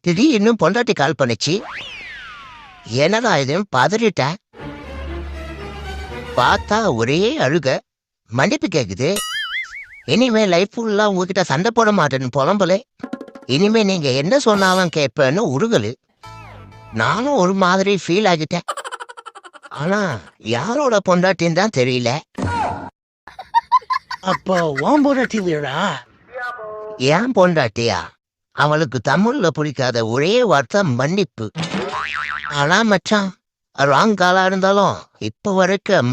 திடீர்னு பொண்டாட்டி கால் பண்ணுச்சு. என்னடா இதுன்னு பதறிட்டேன். பார்த்தா ஒரே அழுக, மன்னிப்பு கேக்குது. இனிமே லைஃப் ஃபுல்லா உங்ககிட்ட சண்டை போட மாட்டேன்னு புலம்பலே. இனிமே நீங்க என்ன சொன்னாலும் கேட்பேன்னு உருகலு. நானும் ஒரு மாதிரி ஃபீல் ஆகிட்டேன். ஆனா யாரோட பொண்டாட்டின்னு தான் தெரியல. அப்போ உன் பொண்டாட்டி இல்லையடா? ஏன் பொண்டாட்டியா? அவளுக்கு தமிழ்ல பிடிக்காத ஒரே வார்த்தை மன்னிப்பு. ஆனா மச்சான், ராங் காலா இருந்தாலும் இப்ப வரைக்கும்